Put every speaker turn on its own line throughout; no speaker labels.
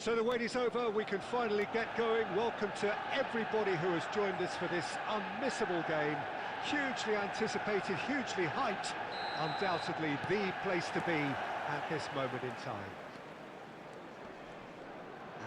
So the wait is over, we can finally get going. Welcome to everybody who has joined us for this unmissable game. Hugely anticipated, hugely hyped, undoubtedly the place to be at this moment in time.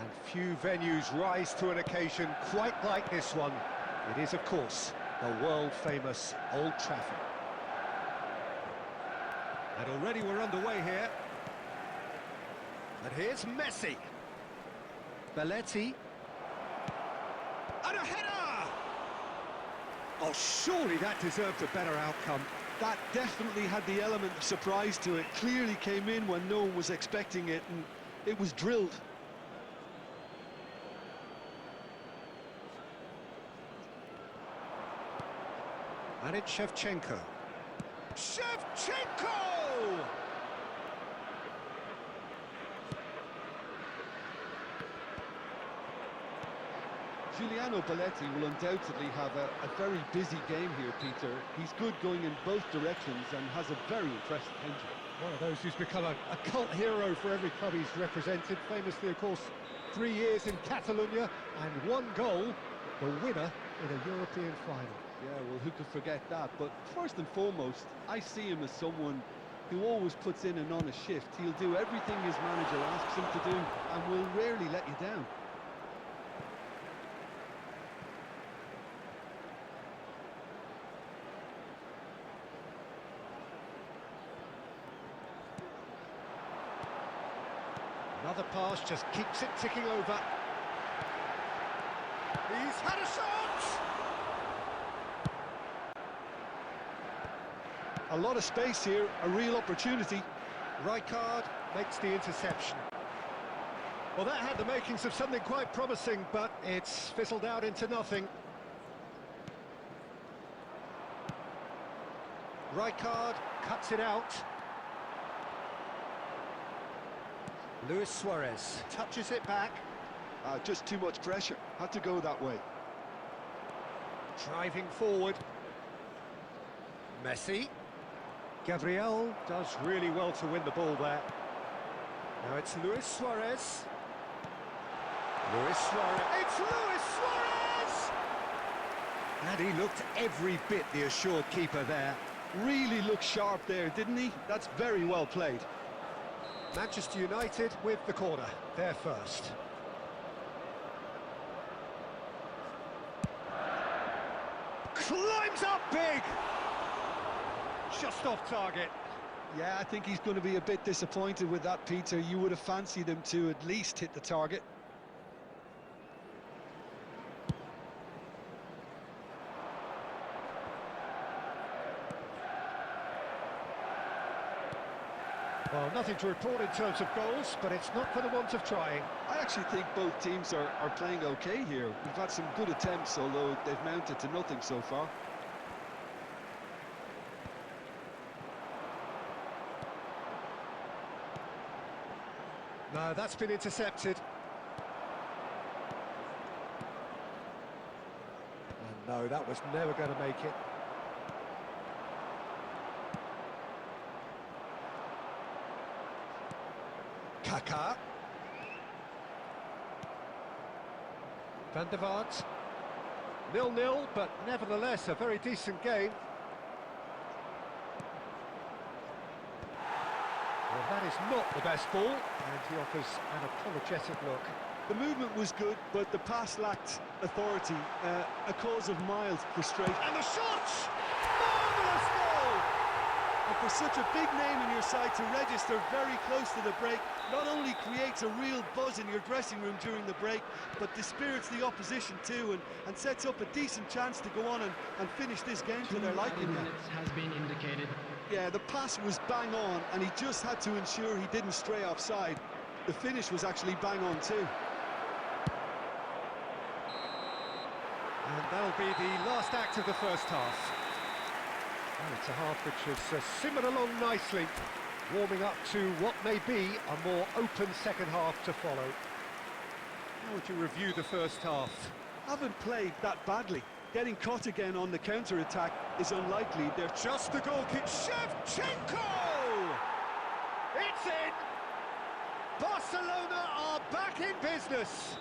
And few venues rise to an occasion quite like this one. It is, of course, the world-famous Old Trafford. And already we're underway here. And here's Messi. Belletti. And a header! Oh, surely that deserved a better outcome.
That definitely had the element of surprise to it. Clearly came in when no one was expecting it, and it was drilled.
And it's Shevchenko. Shevchenko!
Giuliano Belletti will undoubtedly have a very busy game here, Peter. He's good going in both directions and has a very impressive entry.
One of those who's become a cult hero for every club he's represented. Famously, of course, 3 years in Catalonia and 1 goal, the winner in a European final.
Yeah, well, who could forget that? But first and foremost, I see him as someone who always puts in an honest shift. He'll do everything his manager asks him to do and will rarely let you down.
Another pass just keeps it ticking over. He's had a shot!
A lot of space here, a real opportunity.
Rijkaard makes the interception. Well, that had the makings of something quite promising, but it's fizzled out into nothing. Rijkaard cuts it out. Luis Suarez touches it back.
Just too much pressure. Had to go that way.
Driving forward. Messi. Gabriel does really well to win the ball there. Now it's Luis Suarez. Luis Suarez. It's Luis Suarez! And he looked every bit the assured keeper there.
Really looked sharp there, didn't he? That's very well played.
Manchester United with the corner, they're first. Climbs up big! Just off target.
Yeah, I think he's going to be a bit disappointed with that, Peter. You would have fancied him to at least hit the target.
Well, nothing to report in terms of goals, but it's not for the want of trying.
I actually think both teams are playing okay here. We've had some good attempts, although they've mounted to nothing so far.
No, that's been intercepted. And no, that was never going to make it. Kaká. Van der Vaart. 0-0, but nevertheless a very decent game. Well, that is not the best ball, and he offers an apologetic look.
The movement was good, but the pass lacked authority, a cause of mild frustration.
And the shot! Marvellous goal!
And for such a big name in your side to register very close to the break, not only creates a real buzz in your dressing room during the break, but dispirits the opposition too, and sets up a decent chance to go on and finish this game to their liking.
Minutes has been indicated.
Yeah, the pass was bang on, and he just had to ensure he didn't stray offside. The finish was actually bang on too.
And that'll be the last act of the first half. And it's a half which has simmered along nicely, warming up to what may be a more open second half to follow. How would you review the first half?
Haven't played that badly. Getting caught again on the counter-attack is unlikely. They're
just the goal kick. Shevchenko! It's in! Barcelona are back in business.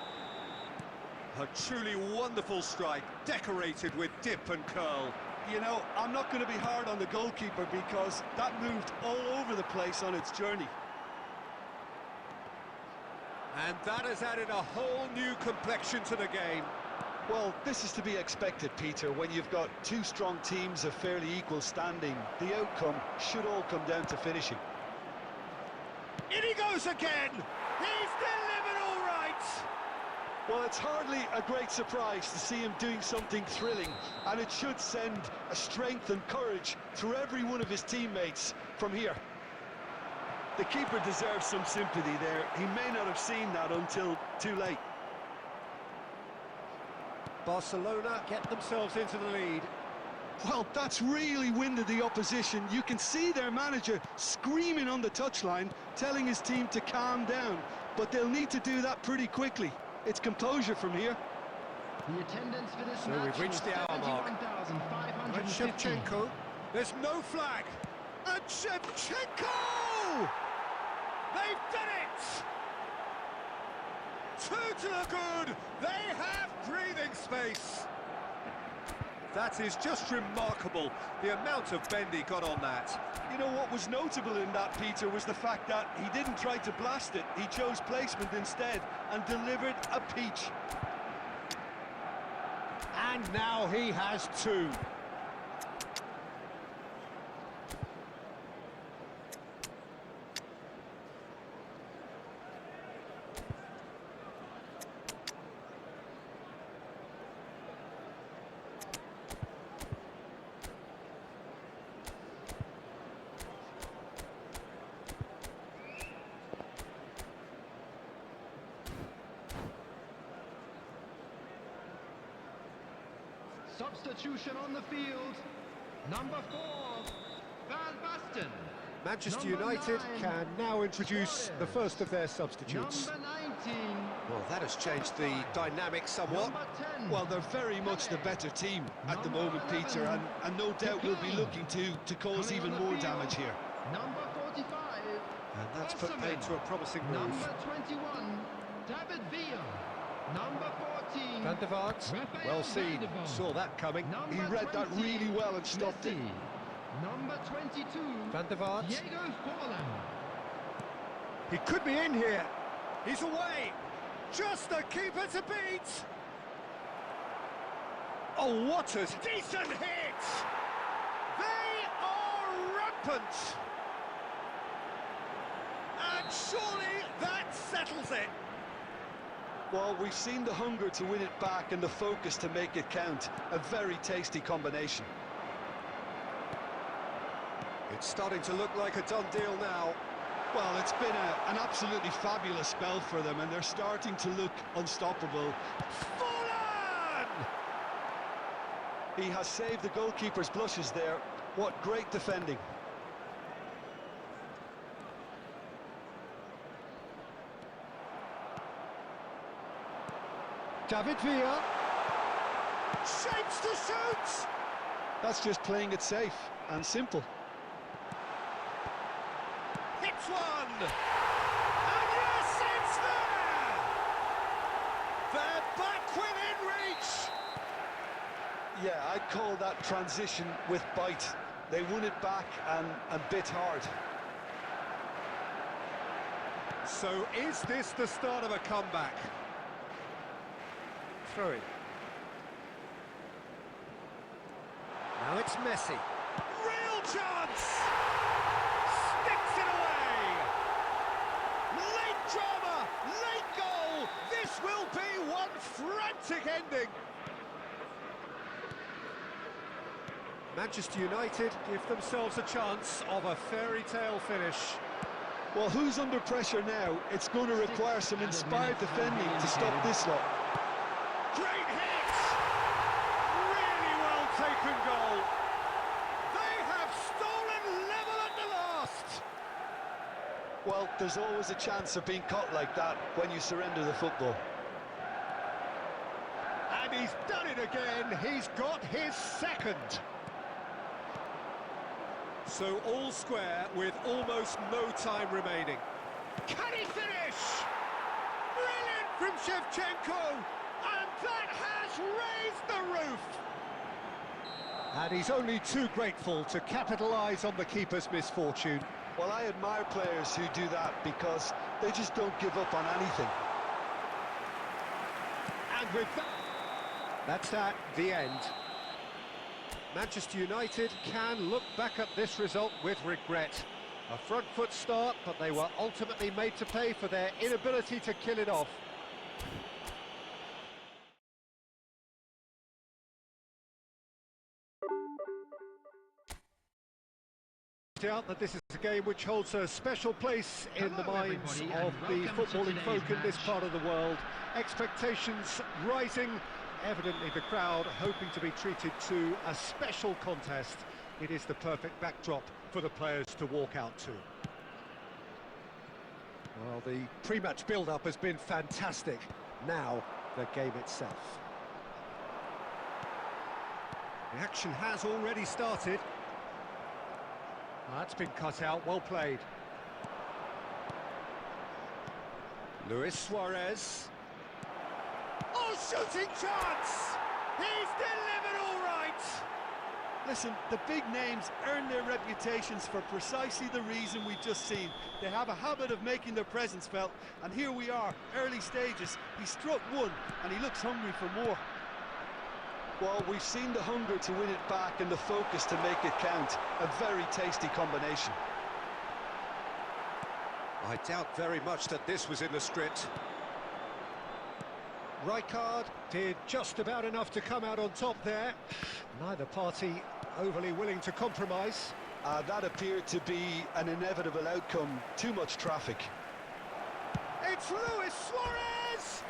A truly wonderful strike, decorated with dip and curl.
You know, I'm not going to be hard on the goalkeeper because that moved all over the place on its journey.
And that has added a whole new complexion to the game.
Well, this is to be expected, Peter, when you've got two strong teams of fairly equal standing. The outcome should all come down to finishing.
In he goes again! He's delivered all right!
Well, it's hardly a great surprise to see him doing something thrilling, and it should send a strength and courage through every one of his teammates from here. The keeper deserves some sympathy there. He may not have seen that until too late.
Barcelona get themselves into the lead.
Well, that's really winded the opposition. You can see their manager screaming on the touchline, telling his team to calm down, but they'll need to do that pretty quickly. It's composure from here.
The attendance for this
So
match
we've reached the hour mark. And
71,550.
Shevchenko, there's no flag. And Shevchenko! They've done it! Two to the good. They have breathing space. That is just remarkable, the amount of bend he got on that.
You know what was notable in that, Peter, was the fact that he didn't try to blast it. He chose placement instead and delivered a peach.
And now he has two.
Substitution on the field. Number 4, Van Basten.
Manchester
Number
United
9,
can now introduce
Suarez.
the first of their substitutes.
Number 19.
Well, that has changed the dynamic somewhat.
Number 10.
Well, they're very much the better team at the moment, Peter, and no doubt will be looking to cause
Coming
even
on the
more
field.
damage here.
Number 45.
And that's put paid to a promising move.
Number 21, David Villa. Number 14,
Van der Vaart,
Rafael
well seen,
Van der Vaart.
saw that coming.
Number
He read that
20,
really well and stopped it.
Messi. Number 22,
Van der Vaart,
Diego Forlan.
he could be in here. He's away. Just the keeper to beat. Oh, what a decent hit. They are rampant. And surely that settles it.
Well, we've seen the hunger to win it back and the focus to make it count. A very tasty combination.
It's starting to look like a done deal now.
Well, it's been an absolutely fabulous spell for them, and they're starting to look unstoppable.
Forlan!
He has saved the goalkeeper's blushes there. What great defending.
David Villa. Shapes to shoot!
That's just playing it safe and simple.
Hits one! And yes, it's there! They're back within reach!
Yeah, I'd call that transition with bite. They won it back and bit hard.
So is this the start of a comeback? Throw it. Now it's Messi. Real chance! Sticks it away! Late drama, late goal! This will be one frantic ending! Manchester United give themselves a chance of a fairy tale finish.
Well, who's under pressure now? It's going to require some inspired defending to stop this lot.
Great hit! Really well taken goal. They have stolen level at the last.
Well, there's always a chance of being caught like that when you surrender the football.
And he's done it again. He's got his second. So all square with almost no time remaining. Can he finish? from Shevchenko, and that has raised the roof! And he's only too grateful to capitalise on the keeper's misfortune.
Well, I admire players who do that because they just don't give up on anything.
And with that, that's at the end. Manchester United can look back at this result with regret. A front foot start, but they were ultimately made to pay for their inability to kill it off. Doubt that this is a game which holds a special place in the minds of the footballing folk in this part of the world. Expectations rising, evidently the crowd hoping to be treated to a special contest. It is the perfect backdrop for the players to walk out to. Well, the pre-match build-up has been fantastic. Now, the game itself. The action has already started. That's been cut out, well played. Luis Suarez. Oh, shooting chance! He's delivered all right!
Listen, the big names earn their reputations for precisely the reason we've just seen. They have a habit of making their presence felt, and here we are, early stages. He struck one, and he looks hungry for more. Well, we've seen the hunger to win it back and the focus to make it count. A very tasty combination.
I doubt very much that this was in the script. Rijkaard did just about enough to come out on top there. Neither party overly willing to compromise.
That appeared to be an inevitable outcome. Too much traffic.
It's Luis Suarez!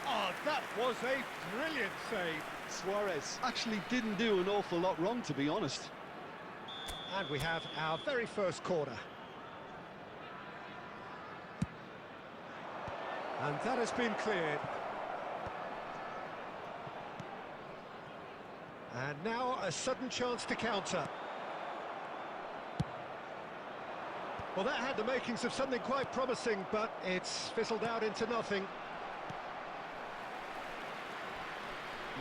Oh, that was a brilliant save.
Suarez actually didn't do an awful lot wrong, to be honest.
And we have our very first corner. And that has been cleared. And now a sudden chance to counter. Well, that had the makings of something quite promising, but it's fizzled out into nothing.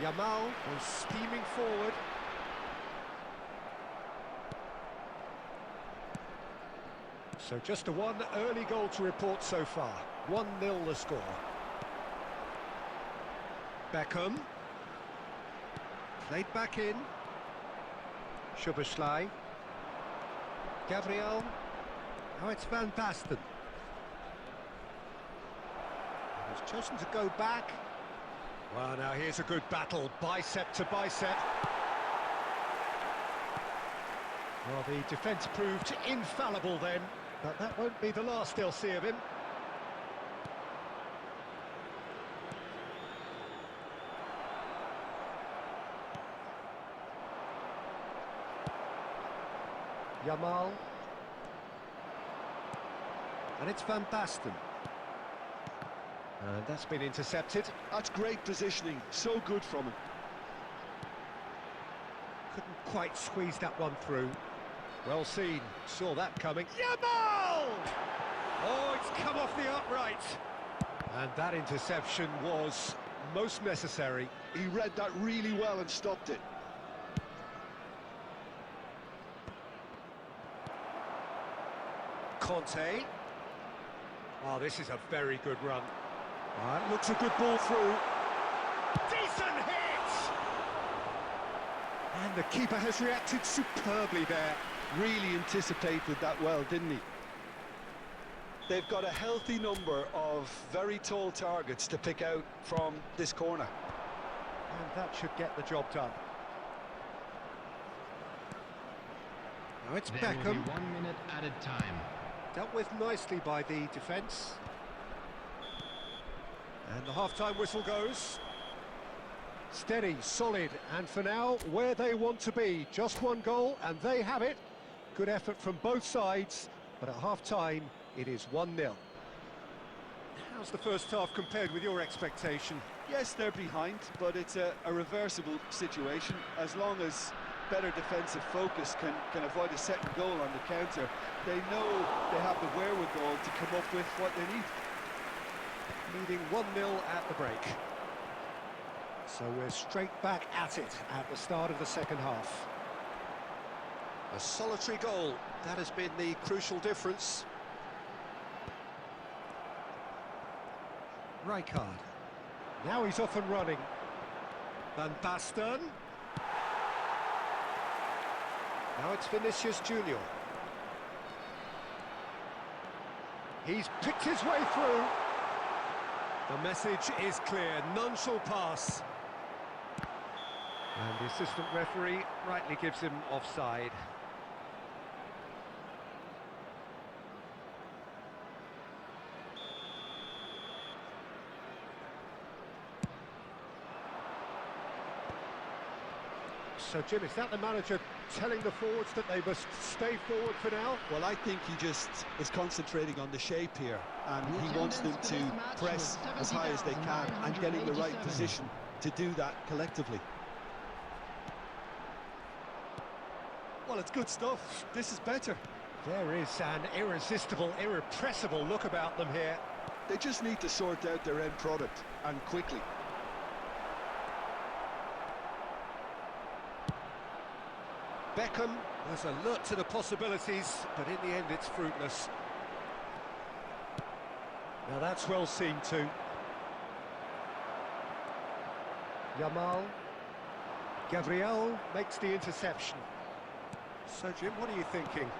Yamal was steaming forward. So just a one early goal to report so far. 1-0 the score. Beckham. Played back in. Szoboszlai. Gabriel. Now it's Van Basten. He's chosen to go back. Well, now here's a good battle, bicep to bicep. Well, the defence proved infallible then, but that won't be the last they'll see of him. Yamal. And it's Van Basten. And that's been intercepted.
That's great positioning, so good from him.
Couldn't quite squeeze that one through. Well seen, saw that coming. Yamal! Oh, it's come off the upright. And that interception was most necessary.
He read that really well and stopped it.
Conte. Oh, this is a very good run. That looks a good ball through. Decent hit! And the keeper has reacted superbly there.
Really anticipated that well, didn't he? They've got a healthy number of very tall targets to pick out from this corner.
And that should get the job done. Now it's
There will
Beckham.
be 1 minute added time.
Dealt with nicely by the defence. And the half-time whistle goes. Steady, solid, and for now, where they want to be. Just one goal, and they have it. Good effort from both sides, but at half-time, it is 1-0. How's the first half compared with your expectation?
Yes, they're behind, but it's a reversible situation. As long as better defensive focus can avoid a second goal on the counter, they know they have the wherewithal to come up with what they need.
leading 1-0 at the break. So we're straight back at it at the start of the second half. A solitary goal, that has been the crucial difference. Rijkaard. Now he's off and running. Van Basten. Now it's Vinicius Junior. He's picked his way through. The message is clear, none shall pass. And the assistant referee rightly gives him offside. So, Jim, is that the manager telling the forwards that they must stay forward for now?
Well, I think he just is concentrating on the shape here, and he wants them to press as high as they can and getting the right position to do that collectively. Well, it's good stuff. This is better.
There is an irresistible, irrepressible look about them here.
They just need to sort out their end product, and quickly.
Beckham was alert to the possibilities, but in the end it's fruitless. Now that's well seen too. Yamal. Gabriel makes the interception. So, Jim, what are you thinking?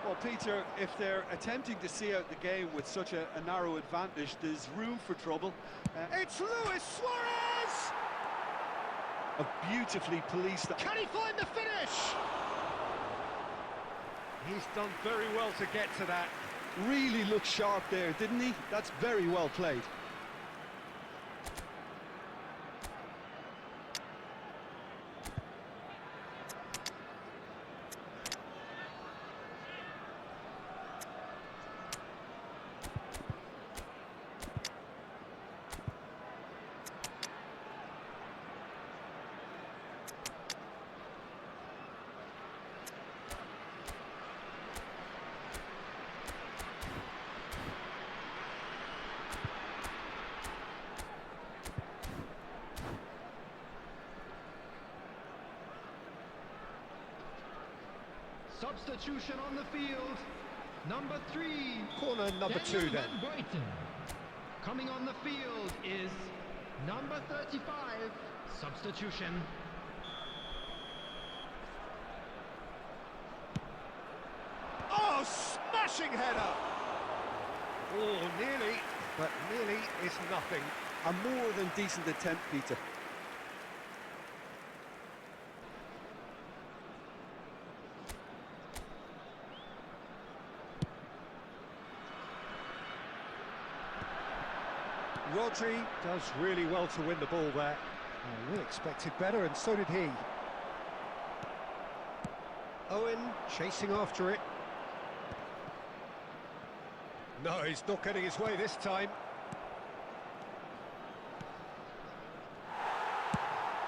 Well, Peter, if they're attempting to see out the game with such a narrow advantage, there's room for trouble.
It's Luis Suarez!
A beautifully policed...
Can he find the finish? He's done very well to get to that.
Really looked sharp there, didn't he? That's very well played.
Substitution on the field. Number 3.
Corner number 2 then.
Van Buiten. Coming on the field is number 35. Substitution.
Oh, smashing header! Oh, nearly, but nearly is nothing.
A more than decent attempt, Peter.
Rodri does really well to win the ball there. Oh, we expected better, and so did he. Owen chasing after it. No, he's not getting his way this time.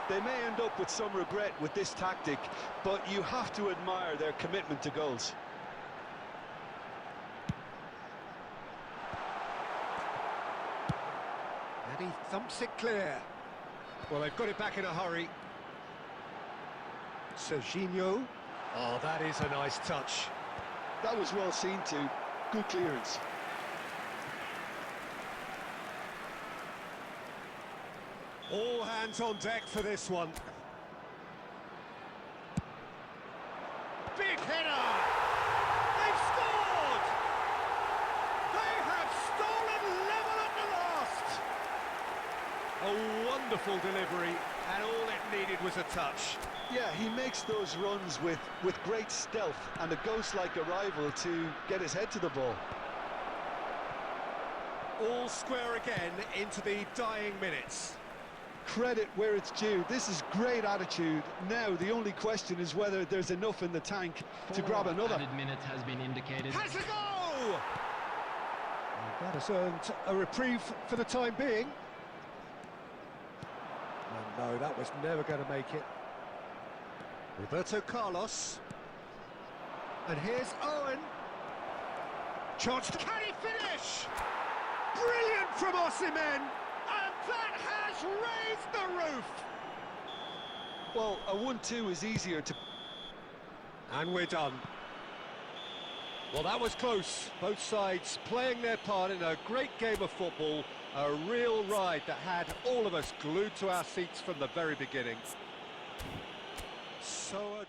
They may end up with some regret with this tactic, but you have to admire their commitment to goals.
And he thumps it clear. Well, they've got it back in a hurry. Serginho. Oh, that is a nice touch.
That was well seen too. Good clearance.
All hands on deck for this one. Big header! They've scored! They have stolen level at the last! A wonderful delivery, and all it needed was a touch.
Yeah, he makes those runs with great stealth and a ghost-like arrival to get his head to the ball.
All square again into the dying minutes.
Credit where it's due. This is great attitude. Now the only question is whether there's enough in the tank to grab another.
Added minutes has been indicated.
Has a go! That has earned a reprieve for the time being. And no, that was never going to make it. Roberto Carlos. And here's Owen. Chance to... Can he finish? Brilliant from Osimhen! And that has raised the roof!
Well, a 1-2 is easier to...
And we're done. Well, that was close. Both sides playing their part in a great game of football. A real ride that had all of us glued to our seats from the very beginning. So